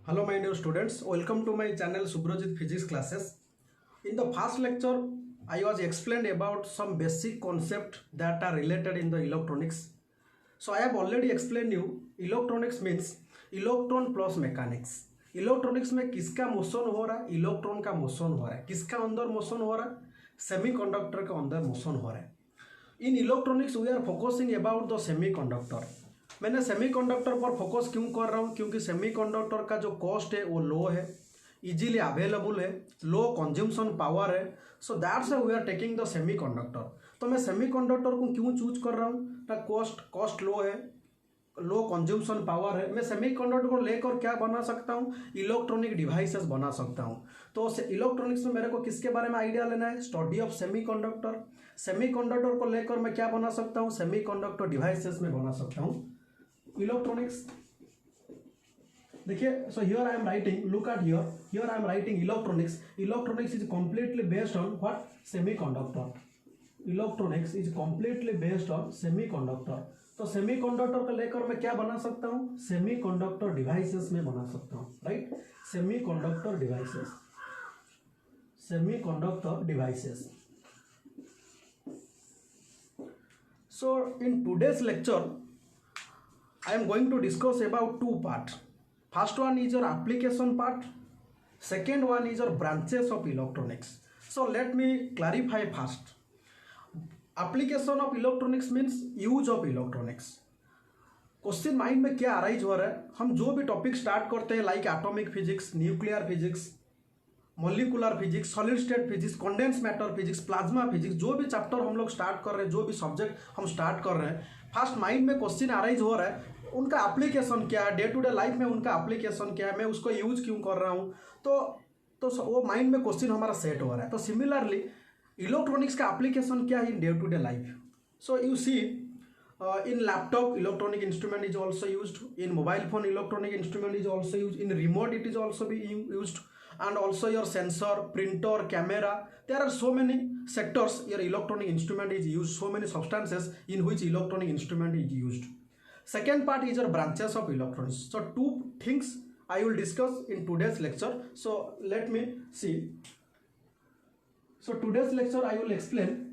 Hello my dear students, welcome to my channel Subrojit Physics classes. In the first lecture, I was explained about some basic concept that are related in the electronics. So I have already explained you, electronics means electron plus mechanics. Electronics में किसका motion हो रहा है? Electron का motion हो रहा है. किसका अंदर मोशन हो रहा है? सेमीकंडक्टर का अंदर मोशन हो रहा है. In electronics we are focusing about the semiconductor. मैंने सेमीकंडक्टर पर फोकस क्यों कर रहा हूँ? क्योंकि सेमीकंडक्टर का जो कॉस्ट है वो लो है, इजीली अवेलेबल है, लो कंज्यूमशन पावर है. So that's we are taking the semiconductor. तो मैं सेमीकंडक्टर को क्यों चूज कर रहा हूँ? ना कॉस्ट लो है, लो कंज्यूमशन पावर है. मैं सेमीकंडक्टर को लेकर क्या बना सकता हूँ? इलेक्ट्रॉनिक डिवाइसेस बना सकता हूँ. तो इलेक्ट्रॉनिक्स में मेरे को किसके बारे में आइडिया लेना है? Study of semiconductor. सेमीकंडक्टर को लेकर मैं क्या बना सकता हूँ? सेमीकंडक्टर डिवाइसेस में बना सकता हूँ इलेक्ट्रॉनिक्स. देखिए, so here I am writing, look at here I am writing electronics. Electronics is completely based on what? Semiconductor. Electronics is completely based on semiconductor. तो सेमीकंडक्टर को लेकर मैं क्या बना सकता हूँ? सेमीकंडक्टर डिवाइसेस में बना सकता हूँ, right? Semiconductor devices, semiconductor devices. So in today's lecture, I am going to discuss about two parts. First one is your application part. Second one is your branches of electronics. So let me clarify first. Application of electronics means use of electronics. Question mind में क्या arise हो रहा है? हम जो भी topic start करते हैं like atomic physics, nuclear physics, molecular physics, solid state physics, condense matter physics, plasma physics, जो भी चैप्टर हम लोग स्टार्ट कर रहे हैं, जो भी सब्जेक्ट हम स्टार्ट कर रहे हैं, फर्स्ट माइंड में क्वेश्चन अराइज हो रहा है, उनका एप्लीकेशन क्या है, डे टू डे लाइफ में उनका एप्लीकेशन क्या है, मैं उसको यूज क्यों कर रहा हूँ. तो वो माइंड में क्वेश्चन हमारा सेट हो रहा है. तो सिमिलरली इलेक्ट्रॉनिक्स का एप्लीकेशन क्या है in day to day life? So you see, in laptop electronic instrument is also used, in mobile phone electronic instrument is also used, in remote it is also being used, and also your sensor, printer, camera. There are so many sectors your electronic instrument is used, so many substances in which electronic instrument is used. Second part is your branches of electronics. So two things I will discuss in today's lecture. So let me see. So today's lecture I will explain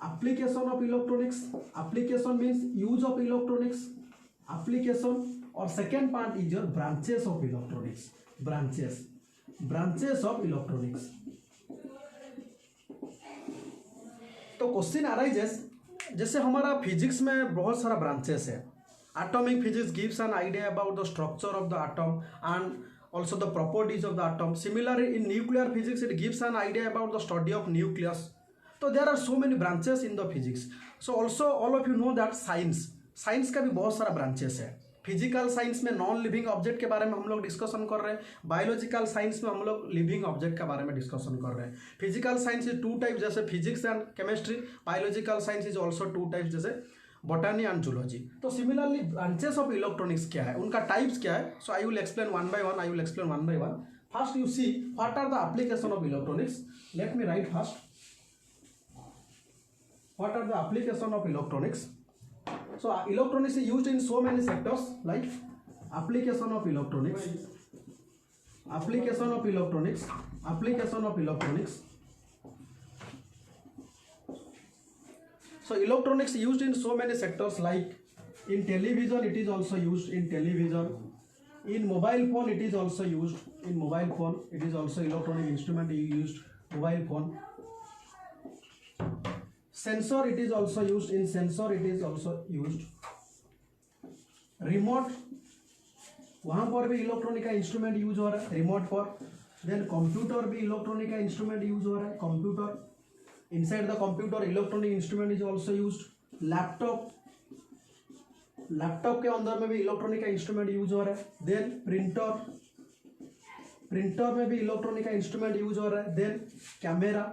application of electronics. Application means use of electronics, application. Or second part is your branches of electronics. Branches of electronics. तो question arises, जैसे हमारा physics में बहुत सारा branches है. Atomic physics gives an idea about the structure of the atom and also the properties of the atom. Similarly in nuclear physics it gives an idea about the study of nucleus. So there are so many branches in the physics. So also all of you know that science का भी बहुत सारा branches है. Physical science में non living object के बारे में हम लोग डिस्कशन कर रहे हैं. बायोलॉजिकल साइंस में हम लोग लिविंग ऑब्जेक्ट के बारे में डिस्कशन कर रहे हैं. Physical science is two type, जैसे physics and chemistry. Biological science is also two type, जैसे बॉटनी एंड जूलॉजी. तो सिमिलरली ब्रांचेस ऑफ इलेक्ट्रॉनिक्स क्या है, उनका टाइप्स क्या है? So I will explain one by one. First you see what are the application of electronics. Let me write first what are the application of electronics. So electronics is used in so many sectors, like application of electronics. So electronics used in so many sectors, like in television it is also used in television, in mobile phone it is also used, in mobile phone it is also electronic instrument used, mobile phone. Sensor it is also used, in sensor it is also used. Remote, वहाँ पर भी electronic का instrument use हो रहा है remote पर. Then computer भी electronic का इंस्ट्रूमेंट यूज हो रहा है. Computer, inside the computer electronic instrument is also used. Laptop के अंदर में भी इलेक्ट्रॉनिक का इंस्ट्रूमेंट यूज हो रहा है. देन प्रिंटर में भी इलेक्ट्रॉनिक का इंस्ट्रूमेंट यूज हो रहा है. देन कैमरा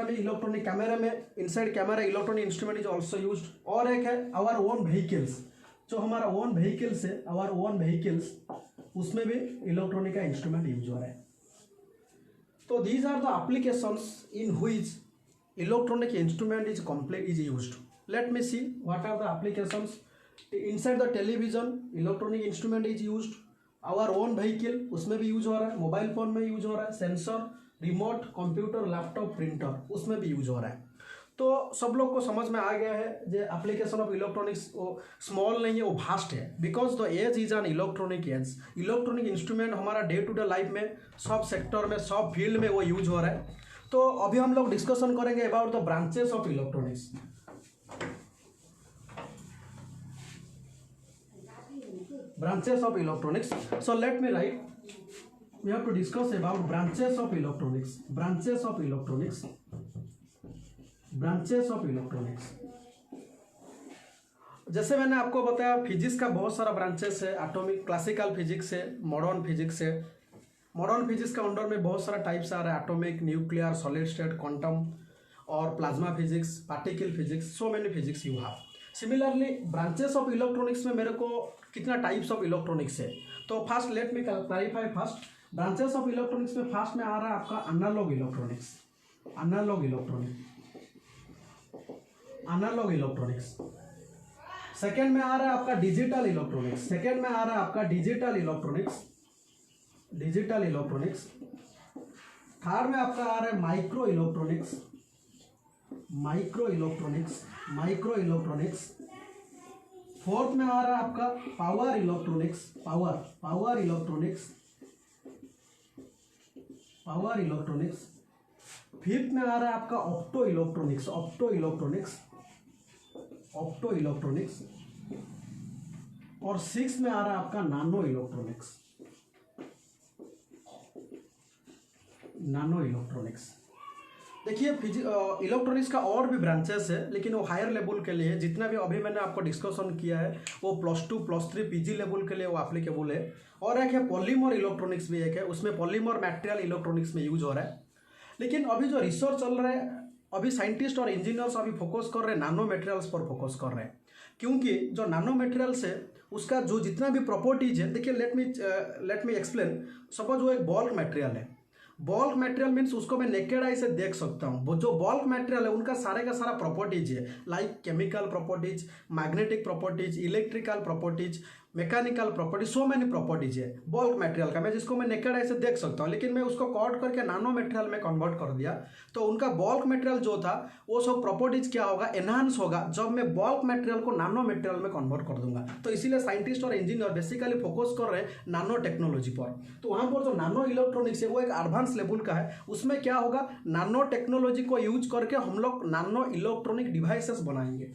में इलेक्ट्रॉनिक, कैमरा में inside camera electronic instrument is also used. और एक है आवर ओन व्हीकल्स, जो हमारा ओन व्हीकल्स है, आवर ओन व्हीकल्स, उसमें भी इलेक्ट्रॉनिक का इंस्ट्रूमेंट यूज हो रहा है. तो these are the applications in which electronic instrument is used. Let me see what are the applications. Inside the television electronic instrument is used, our own vehicle उसमें भी use हो रहा है, मोबाइल फोन में यूज हो रहा है, sensor, remote, computer, laptop, printer उसमें भी यूज हो रहा है। तो सब लोग को समझ में आ गया है जो एप्लीकेशन ऑफ इलेक्ट्रॉनिक्स वो स्मॉल नहीं है, वो भास्ट है, because the age is an electronic age. Electronic instrument हमारा डे टू डे लाइफ में सब सेक्टर में सब फील्ड में वो यूज हो रहा है। तो अभी हम लोग डिस्कशन करेंगे about the branches of electronics. Branches of electronics. So let me write. We have to discuss about branches of electronics. Branches of electronics. Branches of electronics. जैसे मैंने आपको बताया फिजिक्स का बहुत सारा ब्रांचेस है, एटॉमिक क्लासिकल फिजिक्स है, modern physics है। मॉडर्न फिजिक्स का अंडर में बहुत सारा टाइप्स आ रहा है, atomic, nuclear, solid state, quantum और plasma physics, particle physics, so many physics you have. Similarly branches of electronics में मेरे को कितना टाइप्स ऑफ इलेक्ट्रॉनिक्स है, तो first let me clarify first. Branches of electronics में फर्स्ट में आ रहा है आपका analog electronics, analog electronics, analog electronics. Second में आ रहा है आपका डिजिटल इलेक्ट्रॉनिक्स, सेकेंड में आ रहा है आपका digital electronics, digital electronics. Third में आपका आ रहा है micro electronics, micro electronics, micro electronics. Fourth में आ रहा है आपका power electronics, power, power electronics, power electronics. Fifth में आ रहा है आपका opto electronics, opto electronics, opto electronics. और सिक्स में आ रहा है आपका नानो इलेक्ट्रॉनिक्स, नानो इलेक्ट्रॉनिक्स। देखिए इलेक्ट्रॉनिक्स का और भी ब्रांचेस है, लेकिन वो हायर लेवल के लिए जितना भी अभी मैंने आपको डिस्कशन किया है वो +2 +3 पीजी लेवल के लिए वो एप्लीकेबल है। और एक है पॉलीमर इलेक्ट्रॉनिक्स भी एक है, उसमें पॉलीमर मटेरियल इलेक्ट्रॉनिक्स में यूज हो रहा है। लेकिन अभी जो रिसर्च चल रहा है, अभी साइंटिस्ट और इंजीनियर्स अभी फोकस कर रहे हैं नानो मटेरियल्स पर फोकस कर रहे हैं, क्योंकि जो नानो मटेरियल्स है उसका जो जितना भी प्रॉपर्टीज है, देखिए लेट मी एक्सप्लेन। सपोज वो एक बल्क मटेरियल है, बल्क मटेरियल मीन्स उसको मैं नेकेड आई से देख सकता हूँ। वो जो बल्क मटेरियल है उनका सारे का सारा प्रॉपर्टीज है, like chemical properties, magnetic properties, electrical properties, mechanical properties, so many properties है बल्क मटेरियल का, मैं जिसको मैं नेकेड आई से देख सकता हूँ। लेकिन मैं उसको कट करके नानो मटेरियल में कन्वर्ट कर दिया, तो उनका बल्क मटेरियल जो था वो सब प्रॉपर्टीज क्या होगा, एनहांस होगा जब मैं बल्क मटेरियल को नानो मटेरियल में कन्वर्ट कर दूंगा। तो इसीलिए साइंटिस्ट और इंजीनियर बेसिकली फोकस कर रहे हैं नानो टेक्नोलॉजी पर। तो वहाँ पर जो नानो इलेक्ट्रॉनिक्स है वो एक एडवांस लेवल का है, उसमें क्या होगा, नानो टेक्नोलॉजी को यूज करके हम लोग नानो इलेक्ट्रॉनिक डिवाइसेस बनाएंगे।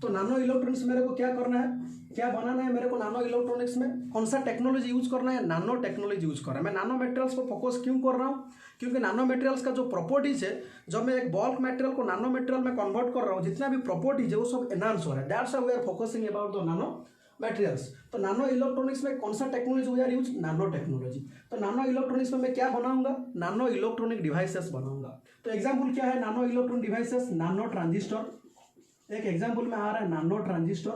तो नानो इलेक्ट्रॉनिक्स मेरे को क्या करना है, क्या बनाना है मेरे को नानो इलेक्ट्रॉनिक्स में, कौन सा टेक्नोलॉजी यूज करना है, नानो टेक्नोलॉजी यूज करना है। मैं नानो मटेरियल्स पर फोकस क्यों कर रहा हूँ, क्योंकि नानो मटेरियल्स का जो प्रॉपर्टीज है, जब मैं एक बल्क मटेरियल को नानो मटेरियल में कन्वर्ट कर रहा हूँ, जितना भी प्रॉपर्टीज है वो सब एनहांस हो रहा है। That's why we are focusing about the nano materials. तो नानो इलेक्ट्रॉनिक्स में कौन सा technology we are use, nano technology. तो नानो इलेक्ट्रॉनिक्स में मैं क्या बनाऊंगा, नानो इलेक्ट्रॉनिक डिवाइसेस बनाऊंगा। तो एग्जाम्पल क्या है नानो इलेक्ट्रॉनिक डिवाइसेस, नानो ट्रांजिस्टर, एक एग्जाम्पल में आ रहा है नानो ट्रांजिस्टर,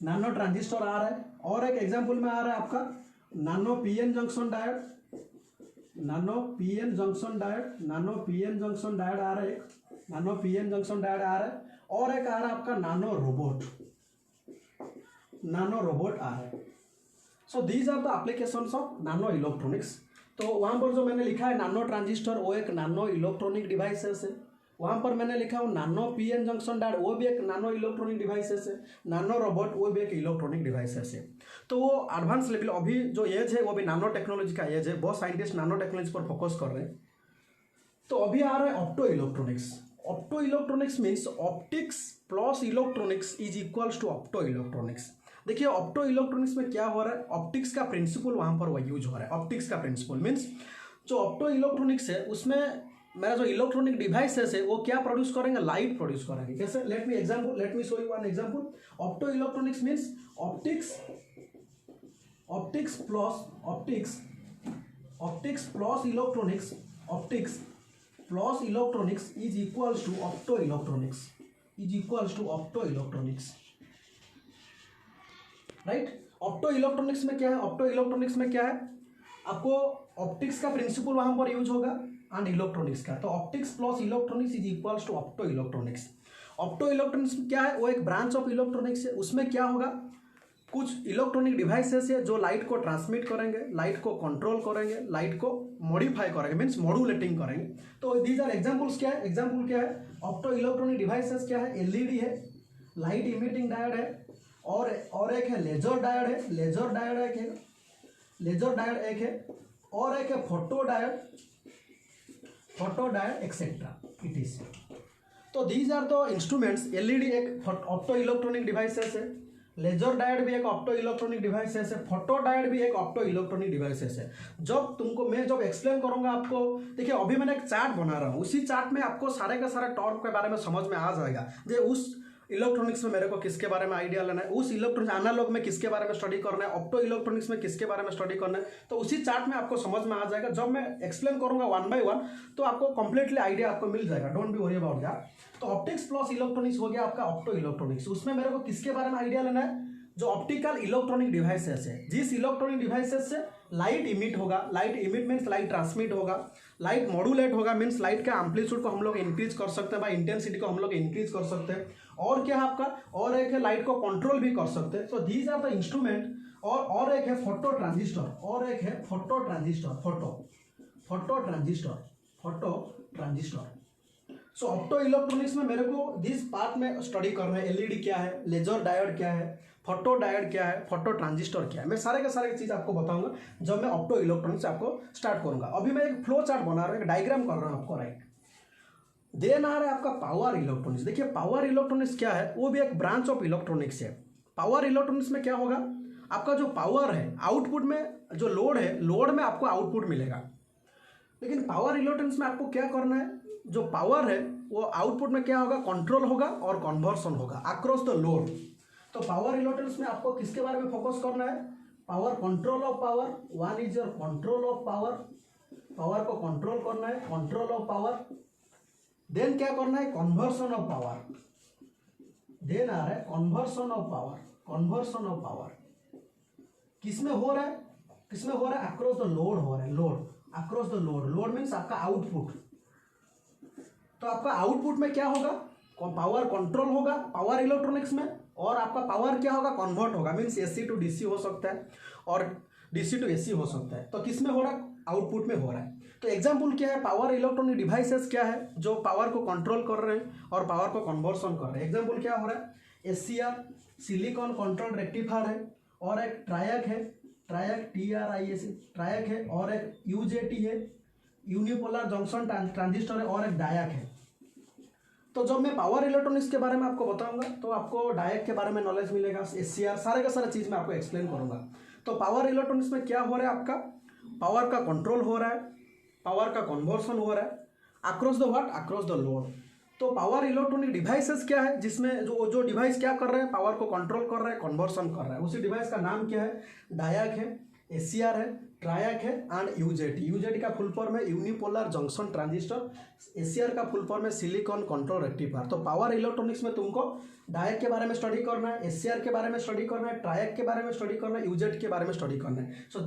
नानो ट्रांजिस्टर आ रहा है। और एक एग्जाम्पल में आ रहा है आपका नानो पीएन जंक्शन डायोड, नानो पीएन जंक्शन डायोड, नानो पीएन जंक्शन डायोड आ रहा है, एक नानो पीएन जंक्शन डायोड आ रहा है। और एक आ रहा है आपका नानो रोबोट, नानो रोबोट आ रहा है। So these are the applications of nano electronics. तो वहां पर जो मैंने लिखा है नानो ट्रांजिस्टर वो एक नानो इलेक्ट्रॉनिक डिवाइसेस है, वहां पर मैंने लिखा हूँ नानो पीएन जंक्शन डायोड वो भी एक नानो इलेक्ट्रॉनिक डिवाइसेस है, नानो रोबोट वो भी एक इलेक्ट्रॉनिक डिवाइसेस है। तो वो एडवांस लेवल अभी जो एज है वो भी नानो टेक्नोलॉजी का एज है, बहुत साइंटिस्ट नानो टेक्नोलॉजी पर फोकस कर रहे हैं। तो अभी आ रहा है opto electronics. Opto electronics means optics plus electronics is equals to opto electronics. देखिए ऑप्टो इलेक्ट्रॉनिक्स में क्या हो रहा है, ऑप्टिक्स का प्रिंसिपल वहां पर वह यूज हो रहा है। ऑप्टिक्स का प्रिंसिपल मीन्स जो ऑप्टो इलेक्ट्रॉनिक्स है उसमें मेरा जो इलेक्ट्रॉनिक डिवाइसेस है वो क्या प्रोड्यूस करेंगे, लाइट प्रोड्यूस करेंगे। कैसे, let me show you one example. Opto electronics means optics plus electronics, optics plus electronics is equals to opto electronics, is equals to opto electronics, right. Opto electronics में क्या है, opto electronics में क्या है, आपको optics का principal वहां पर यूज होगा एंड इलेक्ट्रॉनिक्स का। तो optics plus electronics is equals to opto electronics. Opto electronics क्या है, वो एक ब्रांच ऑफ इलेक्ट्रॉनिक्स है। उसमें क्या होगा, कुछ इलेक्ट्रॉनिक डिवाइसेस है जो लाइट को ट्रांसमिट करेंगे, लाइट को कंट्रोल करेंगे, लाइट को मॉडिफाई करेंगे, मीन्स मॉड्यूलेटिंग करेंगे। तो दीज आर एग्जांपल्स। क्या है एग्जांपल, क्या है ऑप्टो इलेक्ट्रॉनिक डिवाइसेस, क्या है एलईडी है, लाइट इमिटिंग डायोड है, और एक है लेजर डायोड है, लेजर डायोड एक है, लेजर डायोड एक है, और एक है photo diode etcetera it is. तो these are the instruments. LED एक ऑप्टो इलेक्ट्रॉनिक डिवाइसेस है, लेजर डायोड भी एक ऑप्टो इलेक्ट्रॉनिक डिवाइसेस है, फोटो डायोड भी एक ऑप्टो इलेक्ट्रॉनिक डिवाइसेस है। मैं जब एक्सप्लेन करूंगा आपको, देखिए अभी मैंने एक चार्ट बना रहा हूँ, उसी चार्ट में आपको सारे का सारा टॉर्क के बारे में समझ में आ जाएगा। जो उस इलेक्ट्रॉनिक्स में मेरे को किसके बारे में आइडिया लेना है, उस इलेक्ट्रॉनिक्स एनालॉग में किसके बारे में स्टडी करना है, ऑप्टो इलेक्ट्रॉनिक्स में किसके बारे में स्टडी करना है, तो उसी चार्ट में आपको समझ में आ जाएगा। जब मैं एक्सप्लेन करूंगा 1 बाय 1 तो आपको कंप्लीटली आइडिया आपको मिल जाएगा। Don't be worry about that. तो ऑप्टिक्स प्लस इलेक्ट्रॉनिक्स हो गया आपका ऑप्टो इलेक्ट्रॉनिक्स। उसमें मेरे को किसके बारे में आइडिया लेना है, जो ऑप्टिकल इलेक्ट्रॉनिक डिवाइसेस है, जिस इलेक्ट्रॉनिक डिवाइसेस से लाइट इमिट होगा, light emit means light transmit होगा, लाइट मॉड्यूलेट होगा, मीन्स लाइट का एम्पलीट्यूड को हम लोग इंक्रीज कर सकते हैं, इंटेंसिटी को हम लोग इंक्रीज कर सकते हैं, और क्या है आपका, और एक है लाइट को कंट्रोल भी कर सकते हैं। तो दीज आर द इंस्ट्रूमेंट। और एक है फोटो ट्रांजिस्टर, और एक है फोटो ट्रांजिस्टर। सो ऑप्टो इलेक्ट्रॉनिक्स में मेरे को दिस पार्ट में स्टडी करना है। एलईडी क्या है, लेजर डायोड क्या है, फोटो डायोड क्या है, फोटो ट्रांजिस्टर क्या है, मैं सारे के सारे चीज़ आपको बताऊंगा जब मैं ऑप्टो इलेक्ट्रॉनिक्स आपको स्टार्ट करूंगा। अभी मैं एक फ्लो चार्ट बना रहा हूँ, एक डायग्राम कर रहा हूँ आपको, राइट। देन आ रहा है आपका पावर इलेक्ट्रॉनिक्स। देखिए पावर इलेक्ट्रॉनिक्स क्या है, वो भी एक ब्रांच ऑफ इलेक्ट्रॉनिक्स है। पावर इलेक्ट्रॉनिक्स में क्या होगा, आपका जो पावर है, आउटपुट में जो लोड है, लोड में आपको आउटपुट मिलेगा। लेकिन पावर इलेक्ट्रॉनिक्स में आपको क्या करना है, जो पावर है वो आउटपुट में क्या होगा, कंट्रोल होगा और कन्वर्सन होगा अक्रॉस द लोड। तो पावर इलेक्ट्रॉनिक्स में आपको किसके बारे में फोकस करना है, power, control of power. One is your control of power, power को कंट्रोल करना है, कंट्रोल ऑफ पावर। देन क्या करना है, कन्वर्सन ऑफ पावर। देन आ रहा है कन्वर्सन ऑफ पावर। किसमें हो रहा है, अक्रॉस द लोड हो रहा है, अक्रॉस द लोड मीन्स आपका आउटपुट। तो आपका आउटपुट में क्या होगा, पावर कंट्रोल होगा पावर इलेक्ट्रॉनिक्स में, और आपका पावर क्या होगा, कन्वर्ट होगा, मीन्स एसी टू डीसी हो सकता है और डीसी टू एसी हो सकता है। तो किस में हो रहा है, आउटपुट में हो रहा है। तो एग्जांपल क्या है, पावर इलेक्ट्रॉनिक डिवाइसेस क्या है, जो पावर को कंट्रोल कर रहे हैं और पावर को कन्वर्सन कर रहे हैं। एग्जांपल क्या हो रहा है, एससीआर सिलिकॉन कंट्रोल रेक्टिफायर है, और एक ट्रायक है, ट्रायक है, और एक यूजेटी है, यूनिपोलर जंक्शन ट्रांजिस्टर है, और एक डायक है। तो जब मैं पावर इलेक्ट्रॉनिक्स के बारे में आपको बताऊंगा तो आपको डायक के बारे में नॉलेज मिलेगा, एससीआर, सारे का सारा चीज़ मैं आपको एक्सप्लेन करूंगा। तो पावर इलेक्ट्रॉनिक्स में क्या हो रहा है, आपका पावर का कंट्रोल हो रहा है, पावर का कन्वर्सन हो रहा है across the what, across the load. तो पावर इलेक्ट्रॉनिक डिवाइसेस क्या है, जिसमें जो डिवाइस क्या कर रहे हैं, पावर को कंट्रोल कर रहा है, कन्वर्सन कर रहा है, उसी डिवाइस का नाम क्या है, डायक है, एससीआर है, ट्रायक है एंड यूजेटी का फुल फॉर्म है यूनिपोलर जंक्शन ट्रांजिस्टर, एससीआर का फुल फॉर्म है सिलिकॉन कंट्रोल रेक्टिफायर। तो पावर इलेक्ट्रॉनिक्स में तुमको डायक के बारे में स्टडी करना है, एससीआर के बारे में स्टडी करना है, ट्रायक के बारे में स्टडी करना है, यूजेटी के बारे में स्टडी करना है। So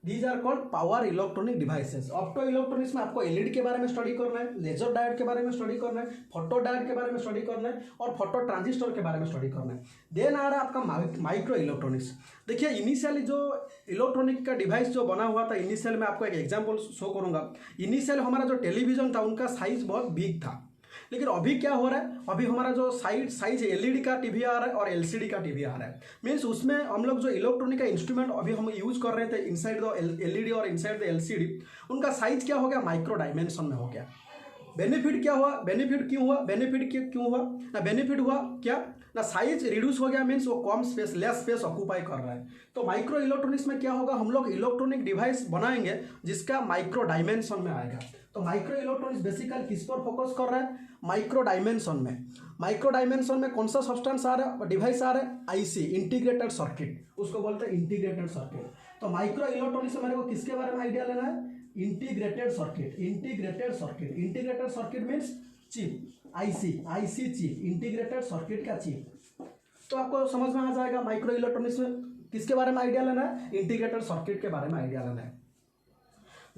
these are called power electronic devices. Opto electronics में आपको एलईडी के बारे में स्टडी करना है, लेजर डायोड के बारे में स्टडी करना है, फोटो डायोड के बारे में स्टडी करना है, और फोटो ट्रांजिस्टर के बारे में स्टडी करना है। देन आ रहा है आपका माइक्रो इलेक्ट्रॉनिक्स। देखिए इनिशियली जो इलेक्ट्रॉनिक का डिवाइस जो बना हुआ था, इनिशियल में आपको एक एग्जाम्पल शो करूंगा। इनिशियल हमारा जो टेलीविजन था उनका साइज बहुत बिग था, लेकिन अभी क्या हो रहा है, अभी हमारा जो साइज एलईडी का टीवी आ रहा है और एलसीडी का टीवी आ रहा है। मीन्स उसमें हम लोग जो इलेक्ट्रॉनिक का इंस्ट्रूमेंट अभी हम यूज कर रहे थे इनसाइड द एलईडी और इनसाइड द एलसीडी, उनका साइज क्या हो गया, माइक्रो डायमेंशन में हो गया। बेनिफिट क्या हुआ, बेनिफिट क्यों हुआ, ना बेनिफिट हुआ क्या, ना साइज रिड्यूस हो गया, मीन्स वो कम स्पेस, लेस स्पेस ऑक्यूपाई कर रहा है। तो माइक्रो इलेक्ट्रॉनिक्स में क्या होगा, हम लोग इलेक्ट्रॉनिक डिवाइस बनाएंगे जिसका माइक्रो डायमेंशन में आएगा। तो माइक्रो इलेक्ट्रॉनिक्स बेसिकली किस पर फोकस कर रहा है, माइक्रो डायमेंशन में। माइक्रो डायमेंशन में कौन सा सब्सटेंस आ रहा है, डिवाइस आ रहा है, आईसी, इंटीग्रेटेड सर्किट, उसको बोलते हैं इंटीग्रेटेड सर्किट। तो माइक्रो इलेक्ट्रॉनिक्स में मेरे को किसके बारे में आइडिया लेना है, integrated circuit means chip, IC chip, integrated circuit का चिप। तो आपको समझ में आ जाएगा माइक्रो इलेक्ट्रॉनिक्स में किसके बारे में आइडिया लेना है, इंटीग्रेटेड सर्किट के बारे में आइडिया लेना है।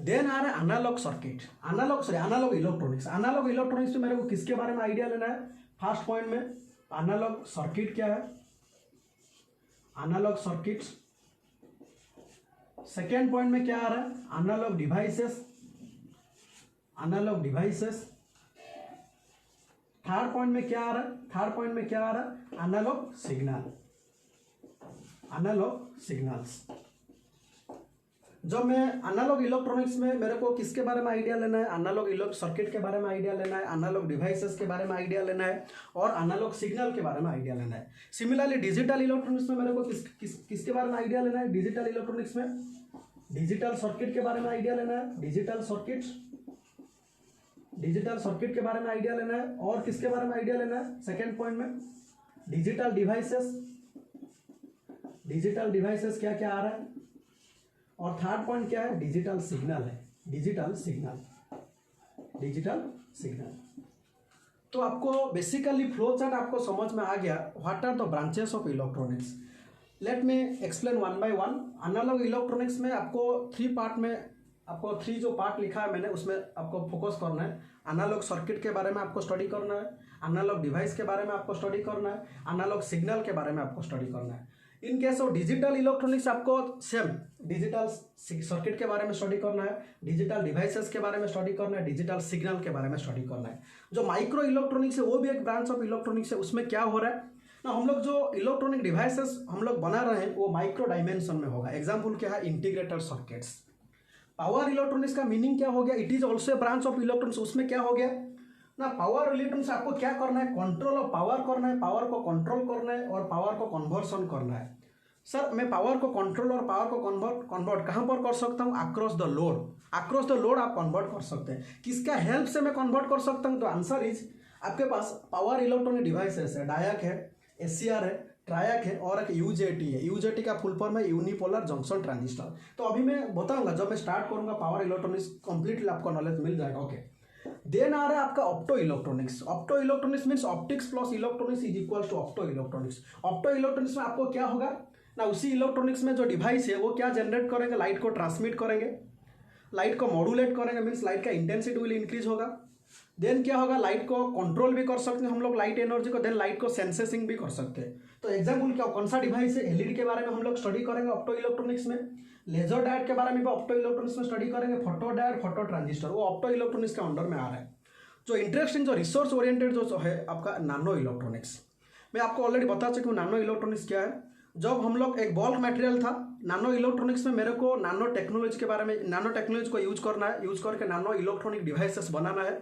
देन आ रहा है analog circuit, analog electronics. Analog electronics में मेरे को किसके बारे में आइडिया लेना है, फर्स्ट पॉइंट में एनालॉग सर्किट क्या है, एनालॉग सर्किट्स। सेकेंड पॉइंट में क्या आ रहा है, analog devices, analog devices. Third point में क्या आ रहा है, थर्ड पॉइंट में क्या आ रहा है, एनालॉग सिग्नल, एनालॉग सिग्नल्स। जब मैं एनालॉग इलेक्ट्रॉनिक्स में मेरे को किसके बारे में आइडिया लेना है, एनालॉग इलेक्ट्रॉनिक सर्किट के बारे में आइडिया लेना है, एनालॉग डिवाइसेस के बारे में आइडिया लेना है और एनालॉग सिग्नल के बारे में आइडिया लेना है। सिमिलरली डिजिटल इलेक्ट्रॉनिक्स में मेरे को किसके बारे में आइडिया लेना है, डिजिटल इलेक्ट्रॉनिक्स में डिजिटल सर्किट के बारे में आइडिया लेना है, डिजिटल सर्किट, डिजिटल सर्किट के बारे में आइडिया लेना है। और किसके बारे में आइडिया लेना है, सेकेंड पॉइंट में डिजिटल डिवाइसेस, डिजिटल डिवाइसेस क्या क्या आ रहा है। और थर्ड पॉइंट क्या है, डिजिटल सिग्नल है, डिजिटल सिग्नल, डिजिटल सिग्नल। तो आपको बेसिकली फ्लो चार्ट आपको समझ में आ गया, what are the branches of electronics. Let me explain one by one. Analog electronics में आपको थ्री पार्ट में, आपको थ्री जो पार्ट लिखा है मैंने उसमें आपको फोकस करना है। एनालॉग सर्किट के बारे में आपको स्टडी करना है, एनालॉग डिवाइस के बारे में आपको स्टडी करना है, एनालॉग सिग्नल के बारे में आपको स्टडी करना है। In case of digital electronics आपको सेम डिजिटल सर्किट के बारे में स्टडी करना है, डिजिटल डिवाइसेस के बारे में स्टडी करना है, डिजिटल सिग्नल के बारे में स्टडी करना है। जो माइक्रो इलेक्ट्रॉनिक्स है वो भी एक ब्रांच ऑफ इलेक्ट्रॉनिक्स है। उसमें क्या हो रहा है ना, हम लोग जो इलेक्ट्रॉनिक डिवाइसेस हम लोग बना रहे हैं वो माइक्रो डायमेंशन में होगा। एग्जाम्पल क्या है, इंटीग्रेटेड सर्किट्स। पावर इलेक्ट्रॉनिक्स का मीनिंग क्या हो गया, it is also a branch of electronics. उसमें क्या हो गया ना, पावर इलेक्ट्रॉनिक्स आपको क्या करना है, कंट्रोल ऑफ पावर करना है, पावर को कंट्रोल करना है और पावर को कन्वर्सन करना है। सर मैं पावर को कंट्रोल और पावर को कन्वर्ट कहाँ पर कर सकता हूँ, across the load, across the load आप कन्वर्ट कर सकते हैं। किसका हेल्प से मैं कन्वर्ट कर सकता हूँ, तो आंसर इज आपके पास पावर इलेक्ट्रॉनिक डिवाइसेस है, डायक है, एसीआर है, ट्रायक है और एक यूजेटी है। यूजेटी का फुल फॉर्म है यूनिपोलर जंक्शन ट्रांजिस्टर। तो अभी मैं बताऊंगा, जब मैं स्टार्ट करूंगा पावर इलेक्ट्रॉनिक्स कंप्लीटली आपको नॉलेज मिल जाएगा। ओके, देन आ रहा है आपका opto electronics. Opto electronics means optics plus electronics is equal to opto electronics. Opto electronics में आपको क्या होगा ना, उसी इलेक्ट्रॉनिक्स में जो डिवाइस है वो क्या जनरेट करेंगे, लाइट को ट्रांसमिट करेंगे, लाइट को मॉड्यूलेट करेंगे, मीन्स लाइट का इंटेंसिटी विल इंक्रीज होगा। देन क्या होगा, लाइट को कंट्रोल भी कर सकते हैं हम लोग, लाइट एनर्जी को, देन लाइट को सेंसेसिंग भी कर सकते हैं। तो एग्जाम्पल क्या, कौन सा डिवाइस है, एलईडी के बारे में हम लोग स्टडी करेंगे ऑप्टो इलेक्ट्रॉनिक्स में। लेजर डायोड के बारे में भी ऑप्टो इलेक्ट्रॉनिक्स में स्टडी करेंगे। फोटो डायोड, फोटो ट्रांजिस्टर, वो ऑप्टो इलेक्ट्रॉनिक्स के अंडर में आ रहा है। जो इंटरेस्टिंग, जो रिसोर्स ओरिएंटेड जो है आपका नैनो इलेक्ट्रॉनिक्स। मैं आपको ऑलरेडी बता चुका हूँ नैनो इलेक्ट्रॉनिक्स क्या है। जब हम लोग एक बल्क मटेरियल था, नैनो इलेक्ट्रॉनिक्स में मेरे को नैनो टेक्नोलॉजी के बारे में, नैनो टेक्नोलॉजी को यूज करना है, यूज करके नैनो इलेक्ट्रॉनिक डिवाइसेस बनाना है।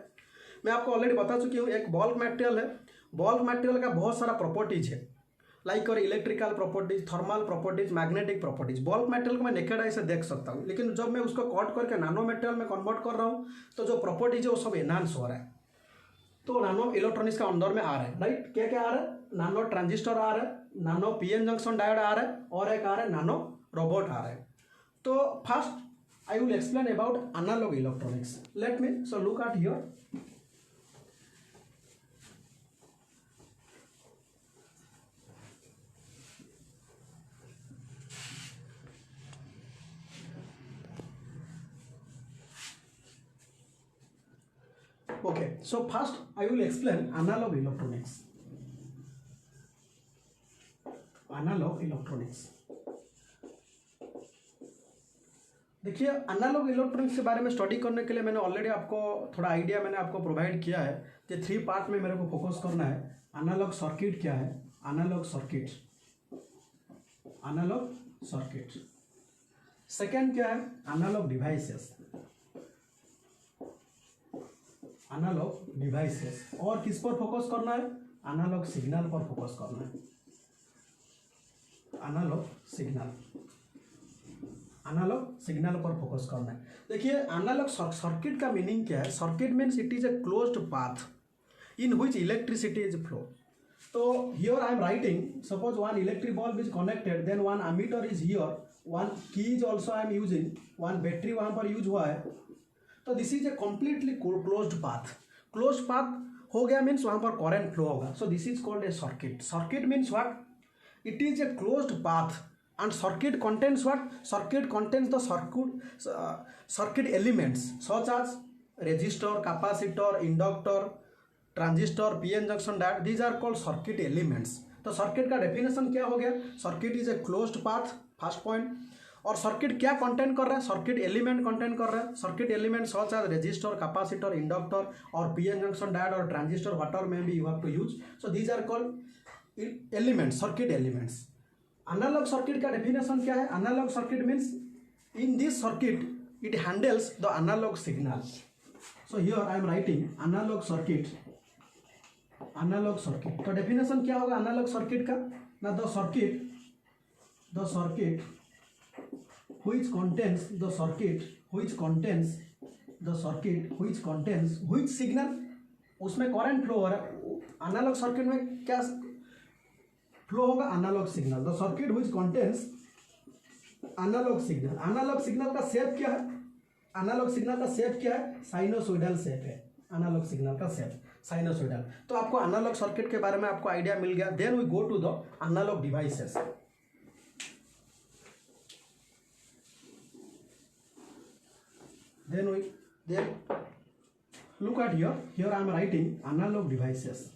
मैं आपको ऑलरेडी बता चुकी हूँ, एक बल्क मटेरियल है, बल्क मटेरियल का बहुत सारा प्रॉपर्टीज है, लाइक और electrical properties, thermal properties, magnetic properties. Bulk material को मैं नेकेड आई से देख सकता हूँ, लेकिन जब मैं उसको कट करके नैनो मटेरियल में कन्वर्ट कर रहा हूँ तो जो प्रॉपर्टीज है वो सब एनहांस हो रहा है। तो नैनो इलेक्ट्रॉनिक्स का अंदर में आ रहा है, राइट। क्या क्या आ रहा है, नैनो ट्रांजिस्टर आ रहा है, नैनो पीएन जंक्शन डायोड आ रहा है और एक आ रहा है नैनो रोबोट आ रहा है। तो first I will explain about analog electronics. Let me so look at here. Okay, so first I will explain analog electronics. Analog electronics. देखिए, एनालॉग इलेक्ट्रॉनिक्स के बारे में स्टडी करने के लिए मैंने ऑलरेडी आपको थोड़ा आइडिया मैंने आपको प्रोवाइड किया है कि थ्री पार्ट में मेरे को फोकस करना है। एनालॉग सर्किट क्या है, analog circuit, analog circuit. Second क्या है, एनालॉग डिवाइसेस, एनालॉग डिवाइसेस। और किस पर फोकस करना है, एनालॉग सिग्नल पर फोकस करना है, एनालॉग सिग्नल, एनालॉग सिग्नल पर फोकस करना है। देखिए, एनालॉग सर्किट का मीनिंग क्या है, circuit means it is a closed path in which electricity is flow. तो here I am writing, suppose one electric bulb is connected, then one ammeter is here, one key is also I am using, one battery वहां पर use हुआ है। तो this is a completely closed path. Closed path हो गया means वहां पर current flow होगा। So this is called a circuit. Circuit means what, it is a closed path and circuit contains what, circuit contains the circuit elements such as resistor, capacitor, inductor, transistor, PN junction diode, these are called circuit elements. तो circuit का definition क्या हो गया? Circuit is a closed path, first point. और circuit क्या content कर रहा है? सर्किट एलिमेंट कंटेंट कर रहा है। Circuit element such as resistor, capacitor, inductor और पीएन जंक्शन डायोड और transistor, whatever may be you have to use. So these are called elements, circuit elements. Analog circuit का definition क्या है? Analog circuit means in this circuit it handles the analog signal. So here I am writing analog circuit. Analog circuit. तो definition क्या होगा analog circuit का? ना the circuit which contains which signal, उसमें current flow हो रहा है। analog circuit में क्या flow होगा? analog signal. The circuit which contains analog signal. Analogue signal का शेप क्या है? एनालॉग सिग्नल का शेप क्या है? साइनोसॉइडल शेप है। एनालॉग सिग्नल का शेप साइनोसॉइडल। तो आपको एनालॉग सर्किट के बारे में आपको आइडिया मिल गया। Then we go to the analog devices. Then look at here I am writing analog devices.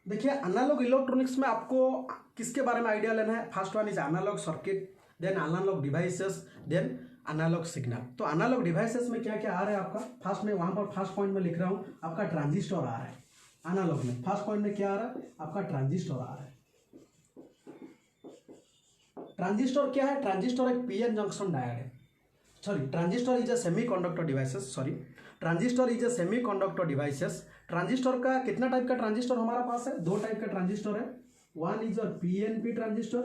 देखिए एनालॉग इलेक्ट्रॉनिक्स में आपको किसके बारे में आइडिया लेना है? First one is analog circuit, then analog devices, then analog signal. तो एनालॉग डिवाइसेस में क्या क्या आ रहा है आपका? फर्स्ट में वहां पर फर्स्ट पॉइंट में लिख रहा हूं आपका ट्रांजिस्टर आ रहा है। एनालॉग में फर्स्ट पॉइंट में क्या आ रहा है? आपका ट्रांजिस्टर आ रहा है। ट्रांजिस्टर क्या है? ट्रांजिस्टर एक पीएन जंक्शन डायोड है। Sorry, transistor is a semiconductor devices. Transistor is a semiconductor devices. Transistor का कितना टाइप का ट्रांजिस्टर हमारा पास है? दो टाइप का ट्रांजिस्टर है। One is your PNP transistor,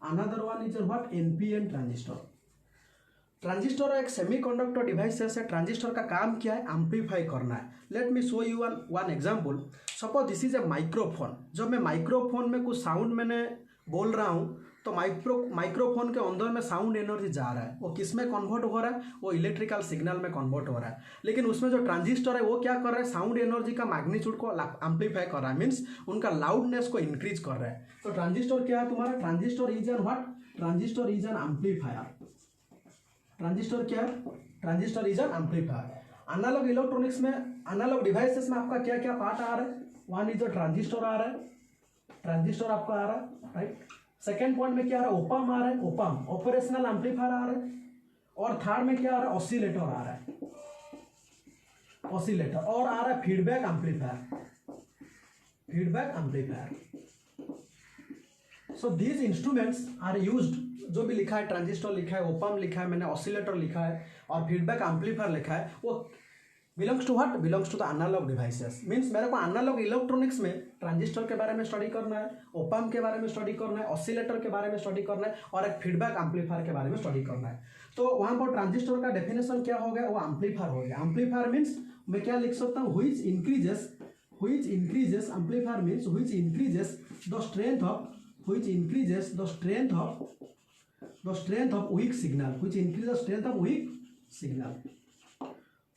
another one is your what? NPN transistor. Transistor एक सेमीकंडक्टर डिवाइसेस है। ट्रांजिस्टर का काम क्या है? एम्पलीफाई करना है। Let me show you one example. Suppose this is A microphone. जब मैं माइक्रोफोन में कुछ साउंड मैंने बोल रहा हूँ तो माइक्रोफोन के अंदर में साउंड एनर्जी जा रहा है। वो किस में कन्वर्ट हो रहा है? वो इलेक्ट्रिकल सिग्नल में कन्वर्ट हो रहा है। लेकिन उसमें जो ट्रांजिस्टर है वो क्या कर रहा है? साउंड एनर्जी का मैग्नीट्यूड को एम्पलीफाई कर रहा है, मीन्स उनका लाउडनेस को इंक्रीज कर रहा है। तो ट्रांजिस्टर क्या है तुम्हारा? Transistor is an what? Transistor is an amplifier. Transistor क्या है? Transistor is an amplifier. Analog electronics में, एनालॉग डिवाइसेस में आपका क्या क्या पार्ट आ रहा है? वन इज ट्रांजिस्टर आ रहा है, ट्रांजिस्टर आपका आ रहा है, राइट। सेकेंड पॉइंट में क्या आ रहा है? ओपम आ रहा है, ओपम ऑपरेशनल एम्पलीफायर आ रहा है। और थर्ड में क्या आ रहा है? ऑसिलेटर आ रहा है, ऑसिलेटर। और आ रहा है feedback amplifier, feedback amplifier. So these instruments are used. जो भी लिखा है, ट्रांजिस्टर लिखा है, ओपम लिखा है, मैंने ऑसिलेटर लिखा है और फीडबैक एम्पलीफायर लिखा है, वो belongs to what? Belongs to the analog devices. Means मेरे को एनालॉग इलेक्ट्रॉनिक्स में ट्रांजिस्टर के बारे में स्टडी करना है, ओपम के बारे में स्टडी करना है, ऑसिलेटर के बारे में स्टडी करना है और एक फीडबैक एम्पलीफायर के बारे में स्टडी करना है। तो वहां पर ट्रांजिस्टर का डेफिनेशन क्या हो गया? वो एम्पलीफायर हो गया। एम्पलीफायर मीन्स मैं क्या लिख सकता हूँ? Which increases amplifier means which increases the strength of, which increases the strength of weak signal, which increase the strength of weak signal.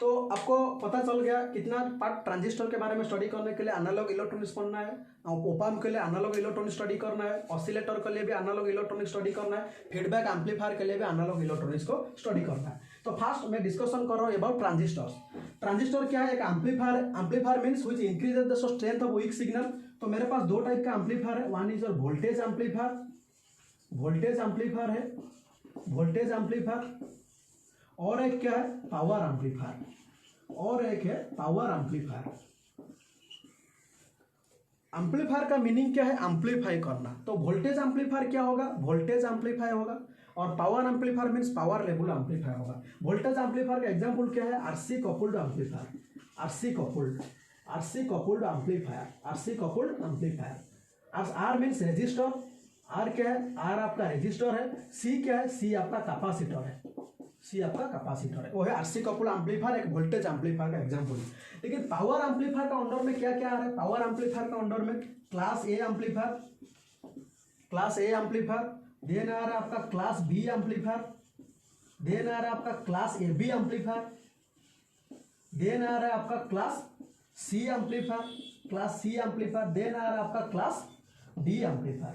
तो आपको पता चल गया कितना पार्ट ट्रांजिस्टर के बारे में स्टडी करने के लिए एनालॉग इलेक्ट्रॉनिक्स पढ़ना है, ओपम के लिए एनालॉग इलेक्ट्रॉनिक्स स्टडी करना है, ऑसिलेटर के लिए भी एनालॉग इलेक्ट्रॉनिक्स स्टडी करना है, फीडबैक एम्पलीफायर के लिए भी एनालॉग इलेक्ट्रॉनिक्स को स्टडी करना है। तो फर्स्ट मैं डिस्कशन कर रहा हूँ अबाउट ट्रांजिस्टर्स। ट्रांजिस्टर क्या है? एक amplifier. Amplifier means which increases the strength of weak signal. तो मेरे पास दो टाइप का एम्पलीफायर है। One is your voltage amplifier, voltage amplifier है, वोल्टेज एम्पलीफायर। और एक क्या है? पावर एम्पलीफायर, और एक है पावर एम्पलीफायर। एम्पलीफायर का मीनिंग क्या है? एम्पलीफाई करना। तो वोल्टेज एम्पलीफायर क्या होगा? वोल्टेज एम्पलीफाई होगा। और power amplifier means power level amplifier होगा। वोल्टेज एम्पलीफायर का एग्जांपल क्या है? RC coupled amplifier, RC coupled amplifier, RC coupled amplifier. R means resistor, R क्या है? आर आपका रेजिस्टर है। सी क्या है? सी आपका कैपेसिटर है, सी आपका कैपेसिटर है। वो है आरसी कपल्ड एम्पलीफायर, एक वोल्टेज एम्पलीफायर का एग्जांपल। लेकिन पावर एम्पलीफायर का अंडर में क्या क्या आ रहा है? पावर एम्पलीफायर का अंडर में class A amplifier, class A amplifier, then आ रहा है आपका क्लास बी एम्पलीफायर, देन आ रहा है आपका class A B amplifier, then आ रहा है आपका class C amplifier, class C amplifier, then आ रहा है आपका class D amplifier.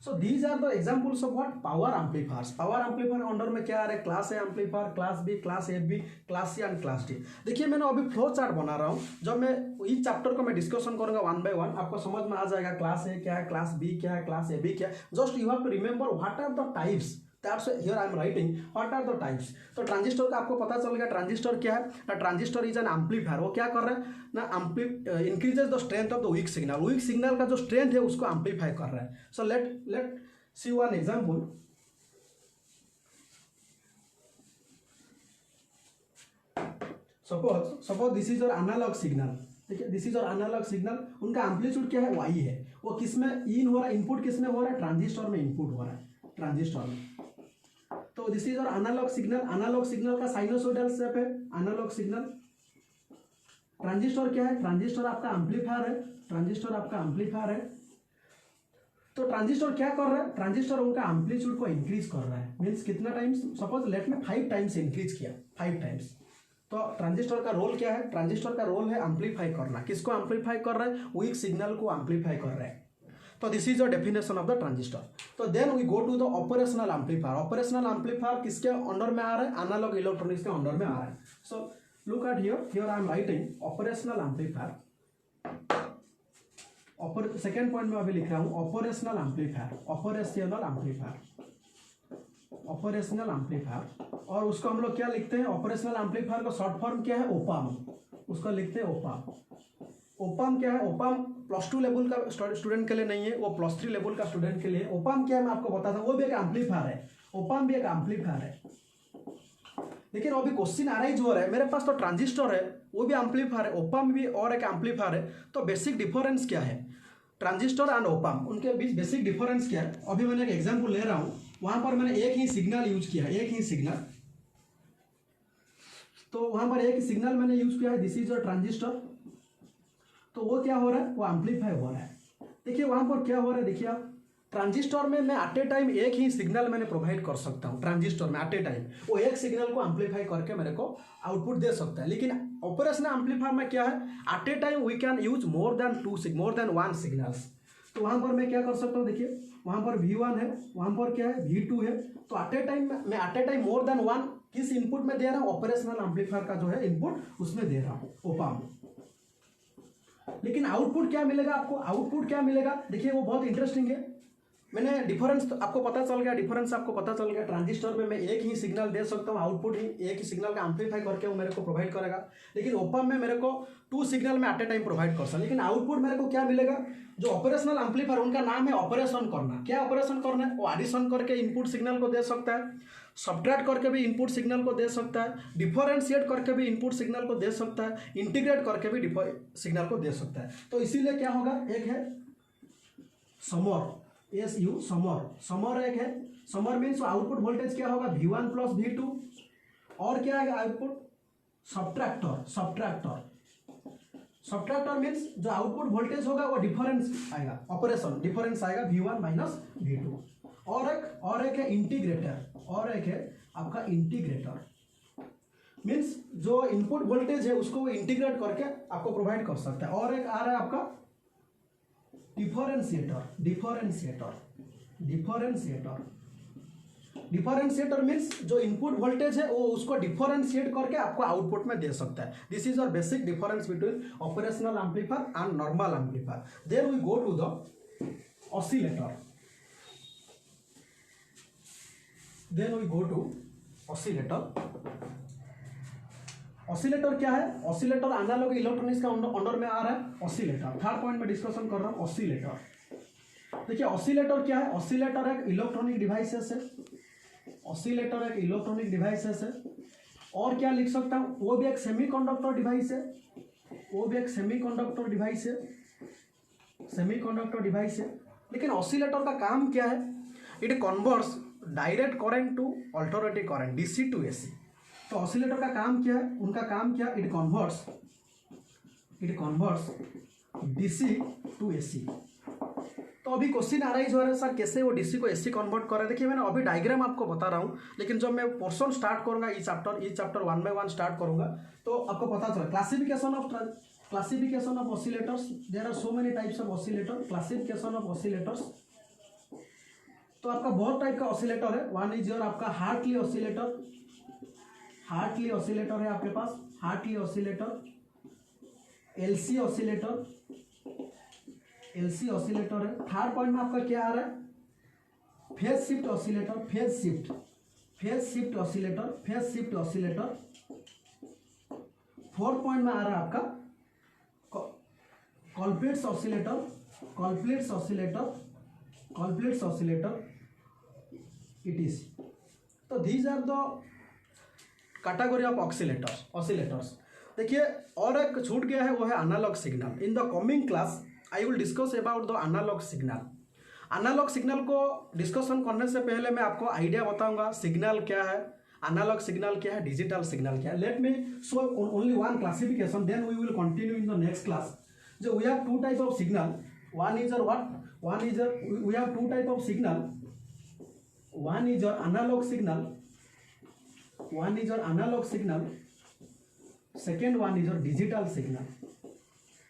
So these are the examples of what power amplifiers. Power amplifier under में क्या आ रहा है, class A amplifier, class B, class A B, class C and class D. देखिए मैंने अभी फ्लो चार्ट बना रहा हूँ, जब मैं इस चैप्टर को मैं डिस्कशन करूंगा वन बाय वन, आपको समझ में आ जाएगा क्लास ए क्या है, क्लास बी क्या है, क्लास ए बी क्या है। Just you have to remember what are the types, that's here I am writing what are the types. तो ट्रांजिस्टर का आपको पता चल गया, ट्रांजिस्टर क्या है ना, ट्रांजिस्टर इज एन एम्पलीफायर। वो क्या कर रहा है ना, increases the strength of the weak signal. Weak signal का जो स्ट्रेंथ है उसको एम्पलीफाई कर रहा है। So let see one example. Suppose this is your analog signal, ठीक है, this is your analog signal. उनका एम्पलीट्यूड क्या है, वाई है। वो किस में इन हो रहा है, इनपुट किस में हो रहा है, ट्रांजिस्टर में इनपुट हो रहा है, ट्रांजिस्टर में। तो this is your analog signal. Analogue signal का साइनोसॉइडल शेप है एनालॉग सिग्नल। ट्रांजिस्टर क्या है, ट्रांजिस्टर आपका एम्पलीफायर है, ट्रांजिस्टर आपका एम्पलीफायर है। तो ट्रांजिस्टर क्या कर रहा है, ट्रांजिस्टर उनका एम्पलीट्यूड को इंक्रीज कर रहा है। मीन्स कितना टाइम्स, सपोज लेट में 5 टाइम्स इंक्रीज किया, 5 टाइम्स। तो ट्रांजिस्टर का रोल क्या है, ट्रांजिस्टर का रोल है एम्पलीफाई करना। किसको एम्पलीफाई कर रहा है, वीक सिग्नल को एम्पलीफाई कर रहा है। तो this is the definition of the transistor. तो then we go to the operational amplifier. Operational amplifier किसके अंडर में आ रहा है, एनालॉग इलेक्ट्रॉनिक्स के अंडर में आ रहा है। सो look at here I am writing operational amplifier. Second point में अभी लिख रहा हूं operational amplifier, operational amplifier, operational amplifier. और उसको हम लोग क्या लिखते हैं, ऑपरेशनल एम्पलीफायर का शॉर्ट फॉर्म क्या है, ओपाम। उसको लिखते हैं ओपाम। ओपाम क्या है, ओपाम +2 लेवल का स्टूडेंट के लिए नहीं है, वो +3 लेवल का स्टूडेंट के लिए। ओपाम क्या है मैं आपको बताता हूँ, वो भी एक एम्पलीफायर है, ओपाम भी एक एम्पलीफायर है। लेकिन अभी क्वेश्चन अराइज हो रहा है, मेरे पास तो ट्रांजिस्टर है, वो भी एम्पलीफायर है, ओपाम भी और एक एम्पलीफायर है। तो बेसिक डिफरेंस क्या है, ट्रांजिस्टर एंड ओपाम, उनके बीच बेसिक डिफरेंस क्या है। अभी मैंने एक एग्जांपल ले रहा हूं, वहां पर मैंने एक ही सिग्नल यूज किया, एक ही सिग्नल। तो वहां पर एक ही सिग्नल मैंने यूज किया है, दिस इज अ ट्रांजिस्टर। तो वो क्या हो रहा है, वो एम्पलीफाई हो रहा है। देखिए वहां पर क्या हो रहा है, देखिए आप ट्रांजिस्टर में मैं एट ए टाइम एक ही सिग्नल मैंने प्रोवाइड कर सकता हूँ। ट्रांजिस्टर में एट ए टाइम वो एक सिग्नल को एम्पलीफाई करके मेरे को आउटपुट दे सकता है। लेकिन ऑपरेशनल एम्पलीफायर में क्या है, at a time we can use more than 1 signals. तो वहां पर मैं क्या कर सकता हूँ, देखिए वहां पर V1 है, वहां पर क्या है V2 है। तो एट ए टाइम मैं at a time more than 1 किस इनपुट में दे रहा हूँ, ऑपरेशनल एम्पलीफायर का जो है इनपुट उसमें दे रहा हूँ, ओपाम। लेकिन आउटपुट क्या मिलेगा आपको, आउटपुट क्या मिलेगा, देखिए वो बहुत इंटरेस्टिंग है। मैंने डिफरेंस तो आपको पता चल गया, डिफरेंस आपको पता चल गया। ट्रांजिस्टर में मैं एक ही सिग्नल दे सकता हूँ, आउटपुट ही एक ही सिग्नल का एम्पलीफाई करके वो मेरे को प्रोवाइड करेगा। लेकिन ओपम में मेरे को 2 सिग्नल में एट ए टाइम प्रोवाइड कर सकता, लेकिन आउटपुट मेरे को क्या मिलेगा। जो ऑपरेशनल एम्पलीफायर उनका नाम है ऑपरेशन करना। क्या ऑपरेशन करना है, वो एडिशन करके इनपुट सिग्नल को दे सकता है, सब्ट्रैक्ट करके भी इनपुट सिग्नल को दे सकता है, डिफरेंशिएट करके भी इनपुट सिग्नल को दे सकता है, इंटीग्रेट करके भी सिग्नल को दे सकता है। तो इसीलिए क्या होगा, एक है समर, SU समर, समर एक है। समर मीन्स आउटपुट वोल्टेज क्या होगा, V1 + V2। और क्या है आउटपुट, सब्ट्रैक्टर, सब्ट्रैक्टर मीन्स जो आउटपुट वोल्टेज होगा वो डिफरेंस आएगा, ऑपरेशन डिफरेंस आएगा V1 - V2। और एक है इंटीग्रेटर, और एक है आपका इंटीग्रेटर। मीन्स जो इनपुट वोल्टेज है उसको वो इंटीग्रेट करके आपको प्रोवाइड कर सकता है। और एक आ रहा है आपका डिफरेंशिएटर मीन्स जो इनपुट वोल्टेज है वो उसको डिफरेंशिएट करके आपको आउटपुट में दे सकता है। This is our basic difference between operational amplifier and normal amplifier. Then we go to the oscillator. Oscillator क्या है, ऑसिलेटर एनालॉग इलेक्ट्रॉनिक्स का अंडर में आ रहा है। ऑसिलेटर थर्ड पॉइंट में डिस्कशन कर रहा हूं। ऑसिलेटर देखिए, ऑसिलेटर क्या है, ऑसिलेटर एक इलेक्ट्रॉनिक डिवाइसेस है, ऑसिलेटर एक इलेक्ट्रॉनिक डिवाइसेस है। और क्या लिख सकता हूं, वो भी एक सेमीकंडक्टर डिवाइस है, सेमीकंडक्टर डिवाइस है। लेकिन ऑसिलेटर का काम क्या है, it converts direct current to alternative current, DC to AC। तो ऑसिलेटर का काम क्या है, उनका काम क्या, it converts DC to AC। तो अभी क्वेश्चन अराइज हो रहा है, सर कैसे वो DC को AC कन्वर्ट कर रहा है। देखिए मैंने अभी डायग्राम आपको बता रहा हूँ, लेकिन जब मैं पोर्शन स्टार्ट करूंगा, इस चैप्टर 1 by 1 स्टार्ट करूंगा तो आपको पता चला। Classification of oscillators, there are so many types of oscillator. Classification of oscillators, तो आपका बहुत टाइप का ऑसिलेटर है। वन इज योर आपका हार्टली ऑसिलेटर, हार्टली ऑसिलेटर है आपके पास, Hartley oscillator, LC oscillator, LC oscillator है। थर्ड पॉइंट में आपका क्या आ रहा है, phase shift oscillator, phase shift, phase shift oscillator, phase shift oscillator. Fourth point में आ रहा है आपका Colpitts oscillator, Colpitts oscillator, Colpitts oscillator it is. तो these are the category of oscillators, oscillators. देखिए और एक छूट गया है, वो है analogue signal. In the coming class I will discuss about the analog signal. Analogue signal को डिस्कशन करने से पहले मैं आपको आइडिया बताऊंगा सिग्नल क्या है, एनालॉग सिग्नल क्या है, डिजिटल सिग्नल क्या है। Let me show only one classification, then we will continue in the next class. जो we have two type of signal, one is what, one is we have two type of signal, one is your analog signal, one is your analog signal, second one is your digital signal,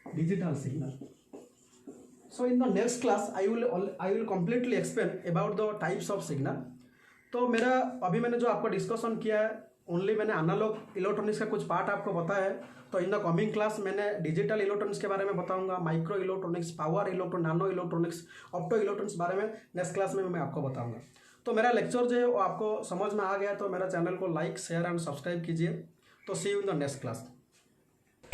digital signal. So in the next class I will completely explain about the types of signal. तो मेरा अभी मैंने जो आपको discussion किया है only मैंने analogue electronics का कुछ पार्ट आपको बताया है। तो इन द कमिंग क्लास मैंने डिजिटल इलेक्ट्रॉनिक्स के बारे में बताऊंगा, micro electronics, power electronics, nano electronics, opto electronics बारे में नेक्स्ट क्लास में मैं आपको बताऊंगा। तो मेरा लेक्चर जो है वो आपको समझ में आ गया तो मेरा चैनल को लाइक, शेयर एंड सब्सक्राइब कीजिए। तो see you in the next class.